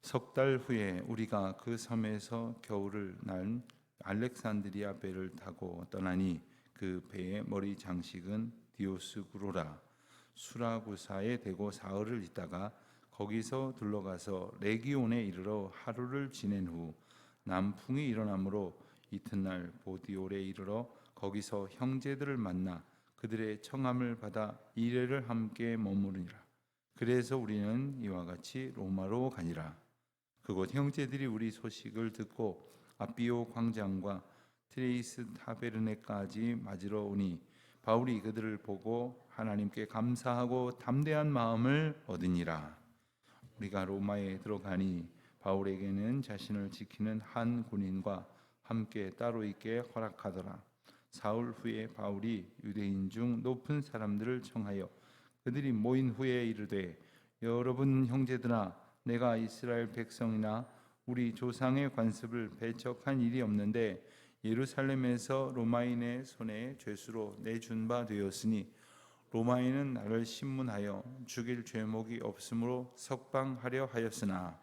석 달 후에 우리가 그 섬에서 겨울을 난 알렉산드리아 배를 타고 떠나니 그 배의 머리 장식은 디오스구로라. 수라구사에 대고 사흘을 있다가 거기서 둘러가서 레기온에 이르러 하루를 지낸 후 남풍이 일어나므로 이튿날 보디올에 이르러 거기서 형제들을 만나 그들의 청함을 받아 이레를 함께 머무르니라. 그래서 우리는 이와 같이 로마로 가니라. 그곳 형제들이 우리 소식을 듣고 아비오 광장과 트레이스 타베르네까지 맞으러 오니 바울이 그들을 보고 하나님께 감사하고 담대한 마음을 얻으니라. 우리가 로마에 들어가니 바울에게는 자신을 지키는 한 군인과 함께 따로 있게 허락하더라. 사흘 후에 바울이 유대인 중 높은 사람들을 청하여 그들이 모인 후에 이르되, 여러분 형제들아, 내가 이스라엘 백성이나 우리 조상의 관습을 배척한 일이 없는데 예루살렘에서 로마인의 손에 죄수로 내준 바 되었으니 로마인은 나를 신문하여 죽일 죄목이 없으므로 석방하려 하였으나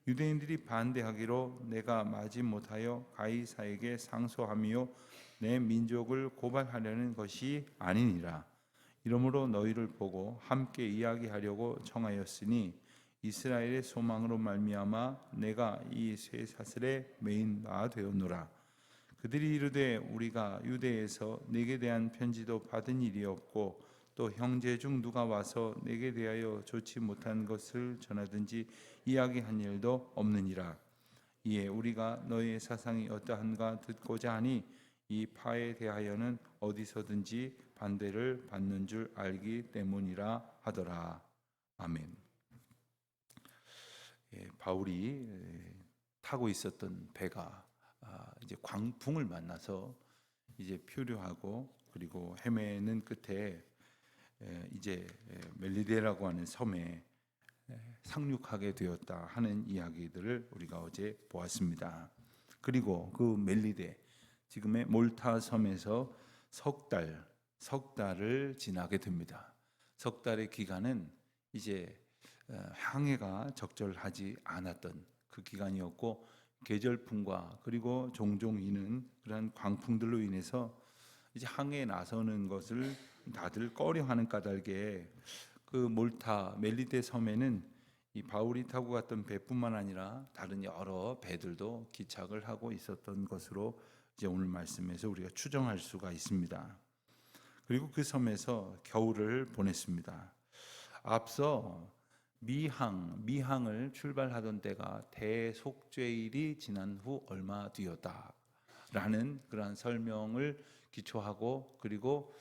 유대인들이 반대하기로 내가 마지못하여 가이사에게 상소하며 내 민족을 고발하려는 것이 아니니라. 이러므로 너희를 보고 함께 이야기하려고 청하였으니 이스라엘의 소망으로 말미암아 내가 이 쇠사슬에 매인 바 되었노라. 그들이 이르되, 우리가 유대에서 네게 대한 편지도 받은 일이 없고 또 형제 중 누가 와서 네게 대하여 좋지 못한 것을 전하든지 이야기한 일도 없느니라. 이에 우리가 너희의 사상이 어떠한가 듣고자 하니 이 파에 대하여는 어디서든지 반대를 받는 줄 알기 때문이라 하더라. 아멘. 바울이 타고 있었던 배가 이제 광풍을 만나서 이제 표류하고 그리고 헤매는 끝에 이제 멜리데라고 하는 섬에 상륙하게 되었다 하는 이야기들을 우리가 어제 보았습니다. 그리고 그 멜리데, 지금의 몰타 섬에서 석 달을 지나게 됩니다. 석 달의 기간은 이제 항해가 적절하지 않았던 그 기간이었고, 계절풍과 그리고 종종 이는 그러한 광풍들로 인해서 이제 항해에 나서는 것을 다들 꺼려하는 까닭에 그 몰타 멜리데 섬에는 이 바울이 타고 갔던 배뿐만 아니라 다른 여러 배들도 기착을 하고 있었던 것으로 이제 오늘 말씀에서 우리가 추정할 수가 있습니다. 그리고 그 섬에서 겨울을 보냈습니다. 앞서 미항을 출발하던 때가 대속죄일이 지난 후 얼마 뒤였다라는 그러한 설명을 기초하고, 그리고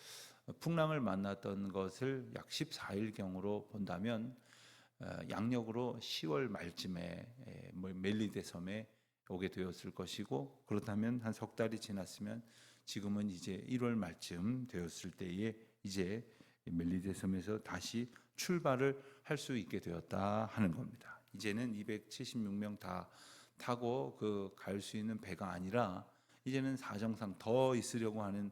풍랑을 만났던 것을 약 14일경으로 본다면 양력으로 10월 말쯤에 멜리데 섬에 오게 되었을 것이고, 그렇다면 한 석 달이 지났으면 지금은 이제 1월 말쯤 되었을 때에 이제 멜리데 섬에서 다시 출발을 할 수 있게 되었다 하는 겁니다. 이제는 276명 다 타고 갈 수 있는 배가 아니라 이제는 사정상 더 있으려고 하는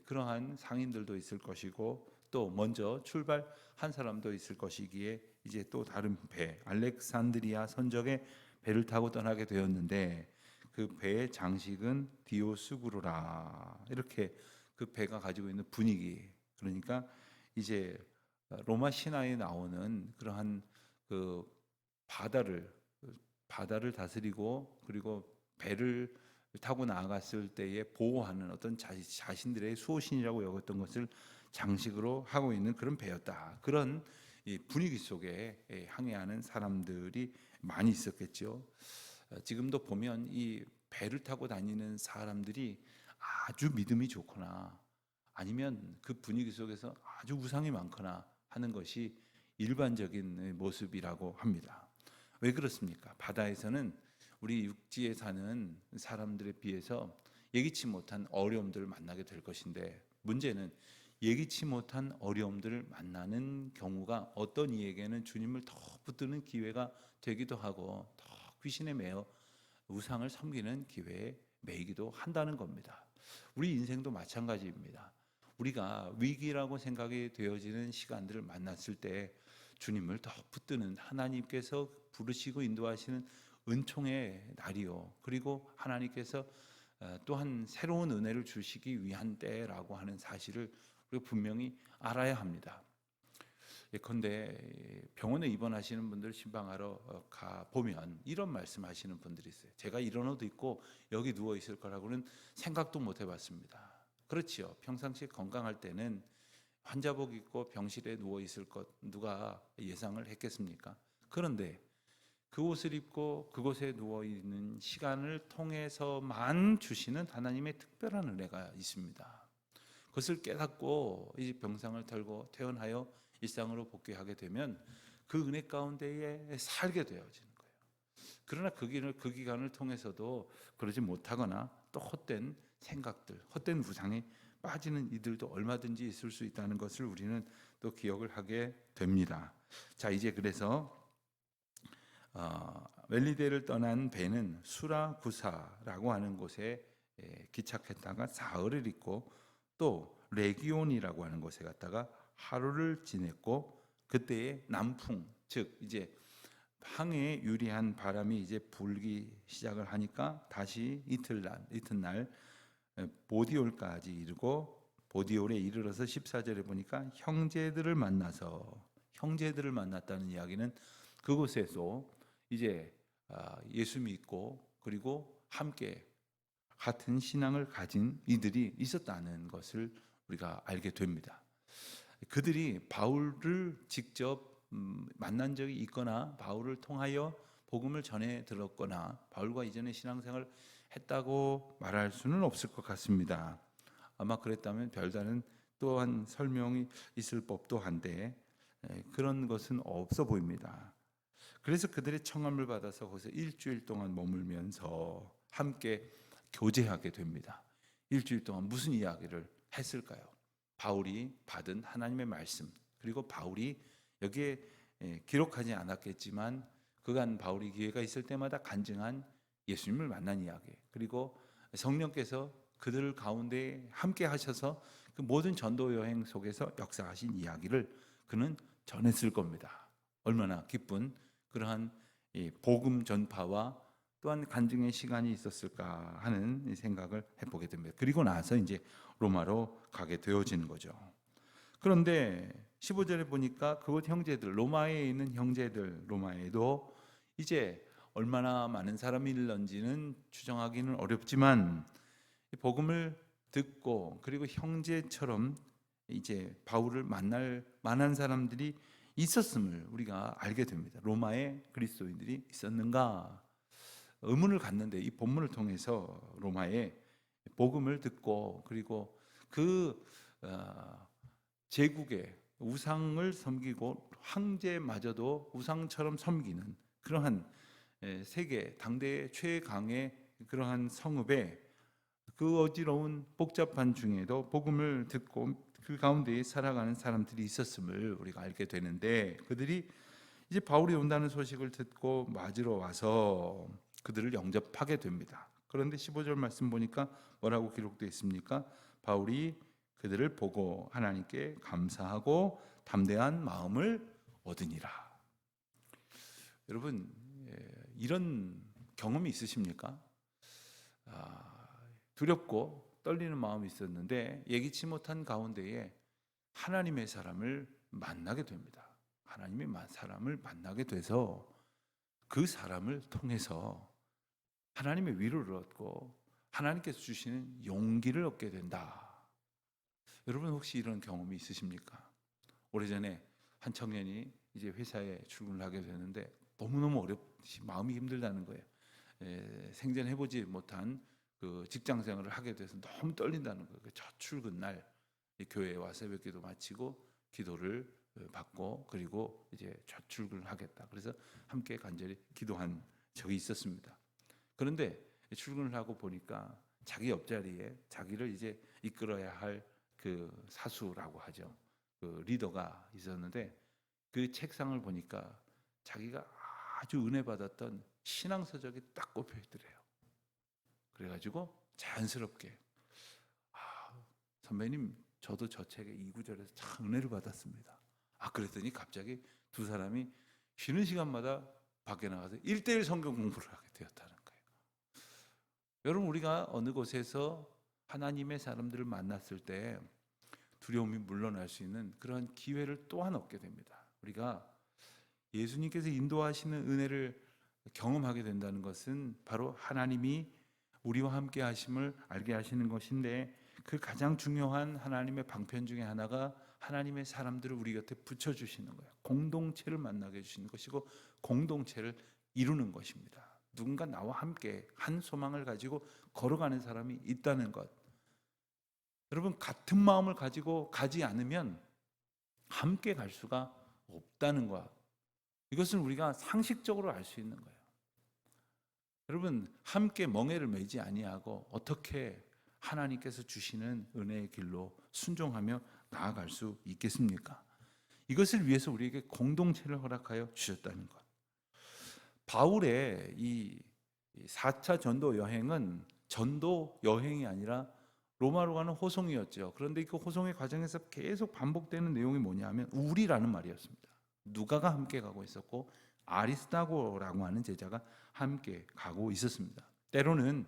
그러한 상인들도 있을 것이고, 또 먼저 출발한 사람도 있을 것이기에 이제 또 다른 배, 알렉산드리아 선적의 배를 타고 떠나게 되었는데, 그 배의 장식은 디오스구로라. 이렇게 그 배가 가지고 있는 분위기, 그러니까 이제 로마 신화에 나오는 그러한 그 바다를 다스리고 그리고 배를 타고 나아갔을 때에 보호하는 어떤 자신들의 수호신이라고 여겼던 것을 장식으로 하고 있는 그런 배였다. 그런 이 분위기 속에 항해하는 사람들이 많이 있었겠죠. 지금도 보면 이 배를 타고 다니는 사람들이 아주 믿음이 좋거나 아니면 그 분위기 속에서 아주 우상이 많거나 하는 것이 일반적인 모습이라고 합니다. 왜 그렇습니까? 바다에서는 우리 육지에 사는 사람들에 비해서 예기치 못한 어려움들을 만나게 될 것인데, 문제는 예기치 못한 어려움들을 만나는 경우가 어떤 이에게는 주님을 더 붙드는 기회가 되기도 하고 더 귀신에 매여 우상을 섬기는 기회에 매이기도 한다는 겁니다. 우리 인생도 마찬가지입니다. 우리가 위기라고 생각이 되어지는 시간들을 만났을 때 주님을 더 붙드는, 하나님께서 부르시고 인도하시는 은총의 날이요, 그리고 하나님께서 또한 새로운 은혜를 주시기 위한 때라고 하는 사실을 우리가 분명히 알아야 합니다. 예컨대 병원에 입원하시는 분들 신방하러 가 보면 이런 말씀하시는 분들이 있어요. 제가 이런 옷 입고 여기 누워 있을 거라고는 생각도 못 해봤습니다. 그렇지요. 평상시에 건강할 때는 환자복 입고 병실에 누워 있을 것 누가 예상을 했겠습니까? 그런데 그 옷을 입고 그곳에 누워 있는 시간을 통해서만 주시는 하나님의 특별한 은혜가 있습니다. 그것을 깨닫고 이 병상을 털고 퇴원하여 일상으로 복귀하게 되면 그 은혜 가운데에 살게 되어지는 거예요. 그러나 그 기간을 통해서도 그러지 못하거나 또 헛된 생각들, 헛된 우상에 빠지는 이들도 얼마든지 있을 수 있다는 것을 우리는 또 기억을 하게 됩니다. 자, 이제 그래서 멜리데를 떠난 배는 수라구사라고 하는 곳에 기착했다가 사흘을 있고 또 레기온이라고 하는 곳에 갔다가 하루를 지냈고, 그때의 남풍, 즉 이제 항해에 유리한 바람이 이제 불기 시작을 하니까 다시 이튿날 보디올까지 이르고, 보디올에 이르러서 14절에 보니까 형제들을 만났다는 이야기는 그곳에서 이제 예수 믿고 그리고 함께 같은 신앙을 가진 이들이 있었다는 것을 우리가 알게 됩니다. 그들이 바울을 직접 만난 적이 있거나 바울을 통하여 복음을 전해 들었거나 바울과 이전에 신앙생활을 했다고 말할 수는 없을 것 같습니다. 아마 그랬다면 별다른 또한 설명이 있을 법도 한데 그런 것은 없어 보입니다. 그래서 그들의 청함을 받아서 거기서 일주일 동안 머물면서 함께 교제하게 됩니다. 일주일 동안 무슨 이야기를 했을까요? 바울이 받은 하나님의 말씀, 그리고 바울이 여기에 기록하지 않았겠지만 그간 바울이 기회가 있을 때마다 간증한 예수님을 만난 이야기, 그리고 성령께서 그들 가운데 함께 하셔서 그 모든 전도 여행 속에서 역사하신 이야기를 그는 전했을 겁니다. 얼마나 기쁜 그러한 복음 전파와 또한 간증의 시간이 있었을까 하는 생각을 해보게 됩니다. 그리고 나서 이제 로마로 가게 되어지는 거죠. 그런데 15절에 보니까 그곳 형제들, 로마에 있는 형제들, 로마에도 이제 얼마나 많은 사람이 있는지는 추정하기는 어렵지만 복음을 듣고 그리고 형제처럼 이제 바울을 만날 만한 사람들이 있었음을 우리가 알게 됩니다. 로마에 그리스도인들이 있었는가 의문을 갖는데, 이 본문을 통해서 로마에 복음을 듣고 그리고 그 제국의 우상을 섬기고 황제마저도 우상처럼 섬기는 그러한 세계 당대의 최강의 그러한 성읍에 그 어지러운 복잡한 중에도 복음을 듣고 그 가운데에 살아가는 사람들이 있었음을 우리가 알게 되는데, 그들이 이제 바울이 온다는 소식을 듣고 맞으러 와서 그들을 영접하게 됩니다. 그런데 15절 말씀 보니까 뭐라고 기록되어 있습니까? 바울이 그들을 보고 하나님께 감사하고 담대한 마음을 얻으니라. 여러분, 이런 경험이 있으십니까? 두렵고 떨리는 마음이 있었는데 예기치 못한 가운데에 하나님의 사람을 만나게 됩니다. 하나님의 사람을 만나게 돼서 그 사람을 통해서 하나님의 위로를 얻고 하나님께서 주시는 용기를 얻게 된다. 여러분 혹시 이런 경험이 있으십니까? 오래전에 한 청년이 이제 회사에 출근을 하게 되는데 너무너무 마음이 힘들다는 거예요. 생전해보지 못한 그 직장 생활을 하게 돼서 너무 떨린다는 거예요. 첫 출근 날 교회에 와서 새벽기도 마치고 기도를 받고 그리고 이제 첫 출근을 하겠다. 그래서 함께 간절히 기도한 적이 있었습니다. 그런데 출근을 하고 보니까 자기 옆자리에 자기를 이제 이끌어야 할 그 사수라고 하죠. 그 리더가 있었는데 그 책상을 보니까 자기가 아주 은혜 받았던 신앙 서적이 딱 꼽혀 있더래요. 그래가지고 자연스럽게 선배님 저도 저 책의 이 구절에서 참 은혜를 받았습니다. 그랬더니 갑자기 두 사람이 쉬는 시간마다 밖에 나가서 1대1 성경 공부를 하게 되었다는 거예요. 여러분, 우리가 어느 곳에서 하나님의 사람들을 만났을 때 두려움이 물러날 수 있는 그런 기회를 또한 얻게 됩니다. 우리가 예수님께서 인도하시는 은혜를 경험하게 된다는 것은 바로 하나님이 우리와 함께 하심을 알게 하시는 것인데, 그 가장 중요한 하나님의 방편 중에 하나가 하나님의 사람들을 우리 곁에 붙여주시는 거예요. 공동체를 만나게 해주시는 것이고 공동체를 이루는 것입니다. 누군가 나와 함께 한 소망을 가지고 걸어가는 사람이 있다는 것. 여러분, 같은 마음을 가지고 가지 않으면 함께 갈 수가 없다는 것, 이것은 우리가 상식적으로 알 수 있는 거예요. 여러분, 함께 멍에를 매지 아니하고 어떻게 하나님께서 주시는 은혜의 길로 순종하며 나아갈 수 있겠습니까? 이것을 위해서 우리에게 공동체를 허락하여 주셨다는 것. 바울의 이 4차 전도 여행은 전도 여행이 아니라 로마로 가는 호송이었죠. 그런데 그 호송의 과정에서 계속 반복되는 내용이 뭐냐면 우리라는 말이었습니다. 누가가 함께 가고 있었고 아리스다고라고 하는 제자가 함께 가고 있었습니다. 때로는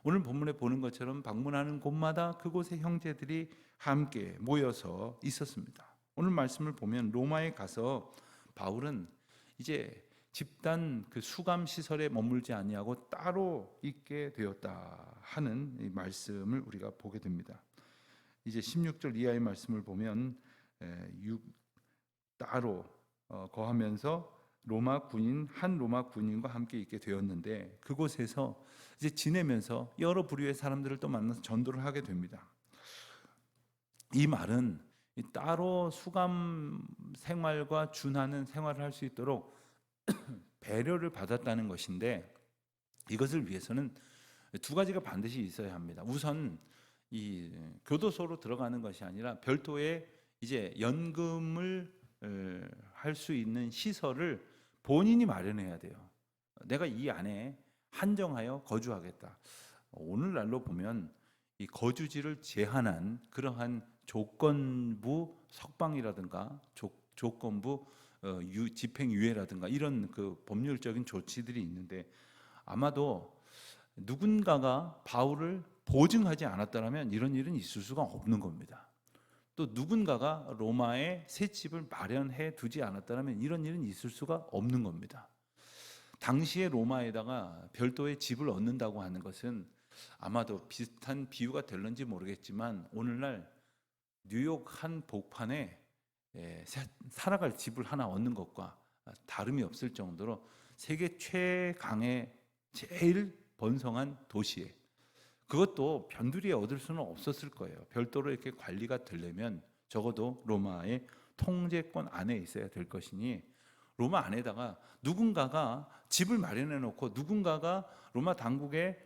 오늘 본문에 보는 것처럼 방문하는 곳마다 그곳의 형제들이 함께 모여서 있었습니다. 오늘 말씀을 보면 로마에 가서 바울은 이제 집단 그 수감 시설에 머물지 아니하고 따로 있게 되었다 하는 이 말씀을 우리가 보게 됩니다. 이제 16절 이하의 말씀을 보면 따로 거하면서 한 로마 군인과 함께 있게 되었는데, 그곳에서 이제 지내면서 여러 부류의 사람들을 또 만나서 전도를 하게 됩니다. 이 말은 따로 수감 생활과 준하는 생활을 할 수 있도록 배려를 받았다는 것인데, 이것을 위해서는 두 가지가 반드시 있어야 합니다. 우선 이 교도소로 들어가는 것이 아니라 별도의 이제 연금을 할 수 있는 시설을 본인이 마련해야 돼요. 내가 이 안에 한정하여 거주하겠다. 오늘날로 보면 이 거주지를 제한한 그러한 조건부 석방이라든가 조건부 집행유예라든가 이런 그 법률적인 조치들이 있는데, 아마도 누군가가 바울을 보증하지 않았다면 이런 일은 있을 수가 없는 겁니다. 또 누군가가 로마에 새 집을 마련해 두지 않았다면 이런 일은 있을 수가 없는 겁니다. 당시에 로마에다가 별도의 집을 얻는다고 하는 것은 아마도 비슷한 비유가 될런지 모르겠지만, 오늘날 뉴욕 한 복판에 살아갈 집을 하나 얻는 것과 다름이 없을 정도로 세계 최강의 제일 번성한 도시에, 그것도 변두리에 얻을 수는 없었을 거예요. 별도로 이렇게 관리가 되려면 적어도 로마의 통제권 안에 있어야 될 것이니, 로마 안에다가 누군가가 집을 마련해 놓고 누군가가 로마 당국에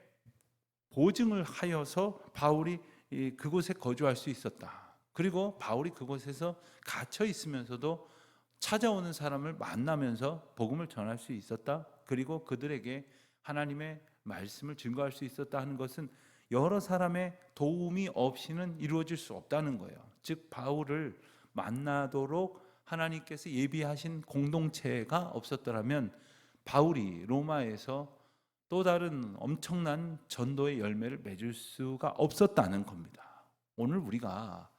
보증을 하여서 바울이 그곳에 거주할 수 있었다. 그리고 바울이 그곳에서 갇혀 있으면서도 찾아오는 사람을 만나면서 복음을 전할 수 있었다. 그리고 그들에게 하나님의 말씀을 증거할 수 있었다 하는 것은 여러 사람의 도움이 없이는 이루어질 수 없다는 거예요. 즉 바울을 만나도록 하나님께서 예비하신 공동체가 없었더라면 바울이 로마에서 또 다른 엄청난 전도의 열매를 맺을 수가 없었다는 겁니다. 오늘 우리가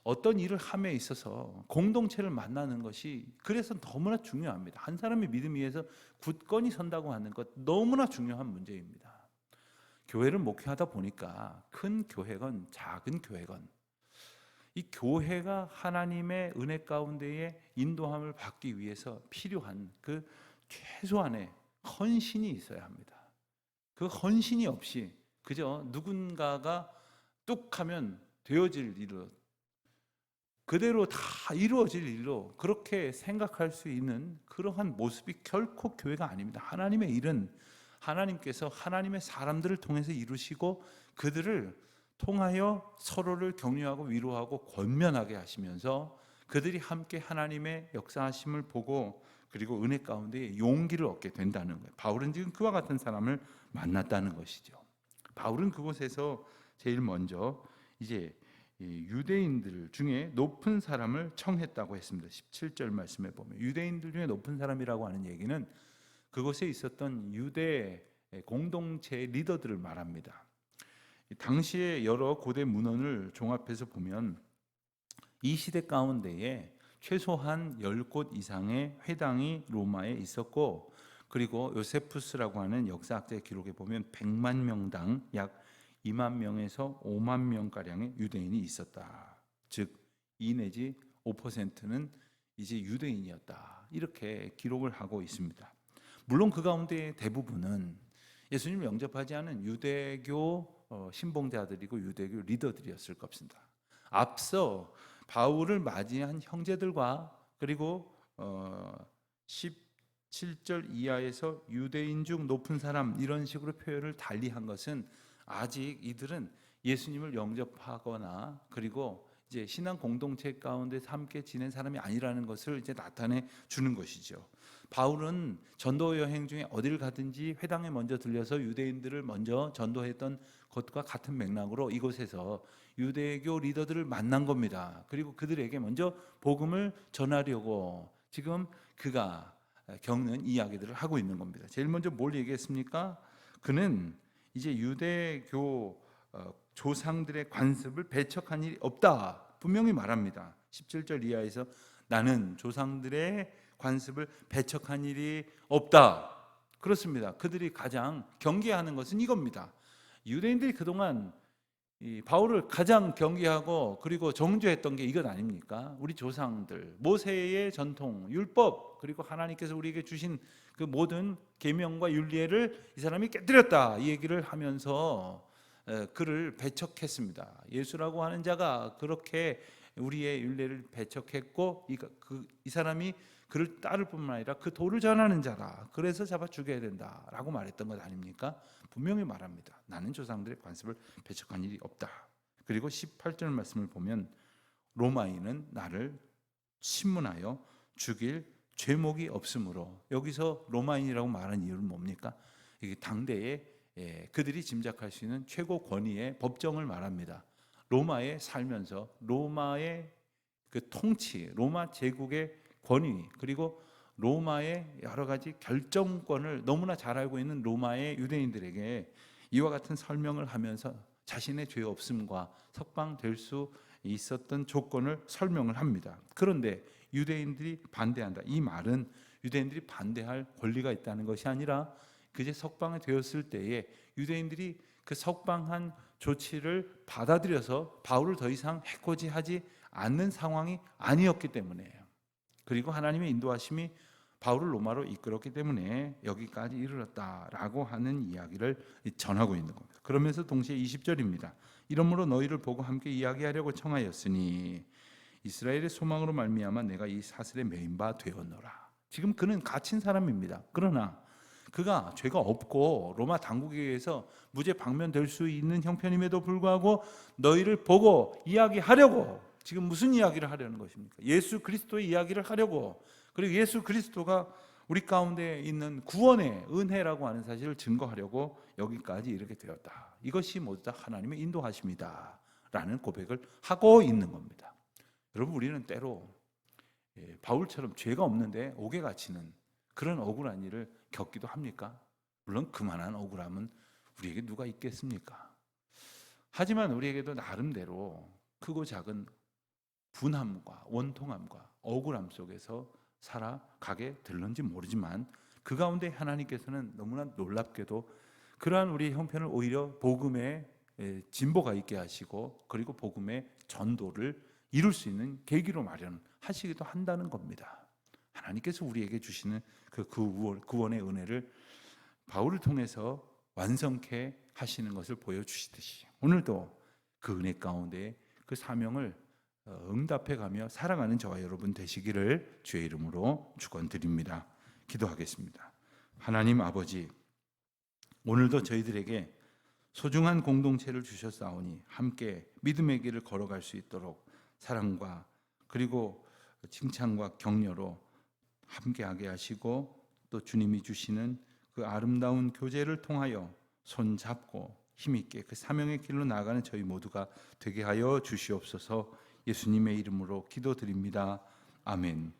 어떤 일을 함에 있어서 공동체를 만나는 것이 그래서 너무나 중요합니다. 한 사람의 믿음 위에서 굳건히 선다고 하는 것 너무나 중요한 문제입니다. 교회를 목회하다 보니까 큰 교회건 작은 교회건 이 교회가 하나님의 은혜 가운데에 인도함을 받기 위해서 필요한 그 최소한의 헌신이 있어야 합니다. 그 헌신이 없이 그저 누군가가 뚝 하면 되어질 일로, 그대로 다 이루어질 일로 그렇게 생각할 수 있는 그러한 모습이 결코 교회가 아닙니다. 하나님의 일은 하나님께서 하나님의 사람들을 통해서 이루시고 그들을 통하여 서로를 격려하고 위로하고 권면하게 하시면서 그들이 함께 하나님의 역사하심을 보고 그리고 은혜 가운데 용기를 얻게 된다는 거예요. 바울은 지금 그와 같은 사람을 만났다는 것이죠. 바울은 그곳에서 제일 먼저 이제 유대인들 중에 높은 사람을 청했다고 했습니다. 17절 말씀에 보면 유대인들 중에 높은 사람이라고 하는 얘기는 그곳에 있었던 유대 공동체 리더들을 말합니다. 당시의 여러 고대 문헌을 종합해서 보면 이 시대 가운데에 최소한 10곳 이상의 회당이 로마에 있었고, 그리고 요세푸스라고 하는 역사학자의 기록에 보면 100만 명당 약 2만 명에서 5만 명가량의 유대인이 있었다. 즉 2 내지 5%는 이제 유대인이었다. 이렇게 기록을 하고 있습니다. 물론 그 가운데 대부분은 예수님을 영접하지 않은 유대교 신봉자들이고 유대교 리더들이었을 것입니다. 앞서 바울을 맞이한 형제들과 그리고 17절 이하에서 유대인 중 높은 사람 이런 식으로 표현을 달리한 것은 아직 이들은 예수님을 영접하거나 그리고 이제 신앙 공동체 가운데 함께 지낸 사람이 아니라는 것을 이제 나타내 주는 것이죠. 바울은 전도 여행 중에 어딜 가든지 회당에 먼저 들려서 유대인들을 먼저 전도했던 것과 같은 맥락으로 이곳에서 유대교 리더들을 만난 겁니다. 그리고 그들에게 먼저 복음을 전하려고 지금 그가 겪는 이야기들을 하고 있는 겁니다. 제일 먼저 뭘 얘기했습니까? 그는 이제 유대교 조상들의 관습을 배척한 일이 없다 분명히 말합니다. 17절 이하에서 나는 조상들의 관습을 배척한 일이 없다. 그렇습니다. 그들이 가장 경계하는 것은 이겁니다. 유대인들이 그동안 이 바울을 가장 경계하고 그리고 정죄했던 게 이것 아닙니까? 우리 조상들 모세의 전통 율법 그리고 하나님께서 우리에게 주신 그 모든 계명과 율례를 이 사람이 깨뜨렸다 이 얘기를 하면서 그를 배척했습니다. 예수라고 하는 자가 그렇게 우리의 율례를 배척했고 이 사람이 그를 따를 뿐만 아니라 그 도를 전하는 자라. 그래서 잡아 죽여야 된다라고 말했던 것 아닙니까? 분명히 말합니다. 나는 조상들의 관습을 배척한 일이 없다. 그리고 18절 말씀을 보면 로마인은 나를 신문하여 죽일 죄목이 없으므로, 여기서 로마인이라고 말한 이유는 뭡니까? 이게 당대에 그들이 짐작할 수 있는 최고 권위의 법정을 말합니다. 로마에 살면서 로마의 그 통치, 로마 제국의 권위, 그리고 로마의 여러 가지 결정권을 너무나 잘 알고 있는 로마의 유대인들에게 이와 같은 설명을 하면서 자신의 죄 없음과 석방될 수 있었던 조건을 설명을 합니다. 그런데 유대인들이 반대한다. 이 말은 유대인들이 반대할 권리가 있다는 것이 아니라 그제 석방이 되었을 때에 유대인들이 그 석방한 조치를 받아들여서 바울을 더 이상 해코지하지 않는 상황이 아니었기 때문이에요. 그리고 하나님의 인도하심이 바울을 로마로 이끌었기 때문에 여기까지 이르렀다라고 하는 이야기를 전하고 있는 겁니다. 그러면서 동시에 20절입니다. 이러므로 너희를 보고 함께 이야기하려고 청하였으니 이스라엘의 소망으로 말미암아 내가 이 사슬에 매인 바 되었노라. 지금 그는 갇힌 사람입니다. 그러나 그가 죄가 없고 로마 당국에 의해서 무죄 방면될 수 있는 형편임에도 불구하고 너희를 보고 이야기하려고, 지금 무슨 이야기를 하려는 것입니까? 예수 그리스도의 이야기를 하려고, 그리고 예수 그리스도가 우리 가운데 있는 구원의 은혜라고 하는 사실을 증거하려고 여기까지 이렇게 되었다. 이것이 모두 다 하나님의 인도하심이다 라는 고백을 하고 있는 겁니다. 여러분, 우리는 때로 바울처럼 죄가 없는데 옥에 갇히는 그런 억울한 일을 겪기도 합니까? 물론 그만한 억울함은 우리에게 누가 있겠습니까? 하지만 우리에게도 나름대로 크고 작은 분함과 원통함과 억울함 속에서 살아가게 될런지 모르지만 그 가운데 하나님께서는 너무나 놀랍게도 그러한 우리의 형편을 오히려 복음의 진보가 있게 하시고 그리고 복음의 전도를 이룰 수 있는 계기로 마련하시기도 한다는 겁니다. 하나님께서 우리에게 주시는 그 구원의 은혜를 바울을 통해서 완성케 하시는 것을 보여주시듯이 오늘도 그 은혜 가운데 그 사명을 응답해가며 살아가는 저와 여러분 되시기를 주의 이름으로 축원드립니다. 기도하겠습니다. 하나님 아버지, 오늘도 저희들에게 소중한 공동체를 주셨사오니 함께 믿음의 길을 걸어갈 수 있도록 사랑과 그리고 칭찬과 격려로 함께하게 하시고 또 주님이 주시는 그 아름다운 교제를 통하여 손잡고 힘있게 그 사명의 길로 나아가는 저희 모두가 되게 하여 주시옵소서. 예수님의 이름으로 기도드립니다. 아멘.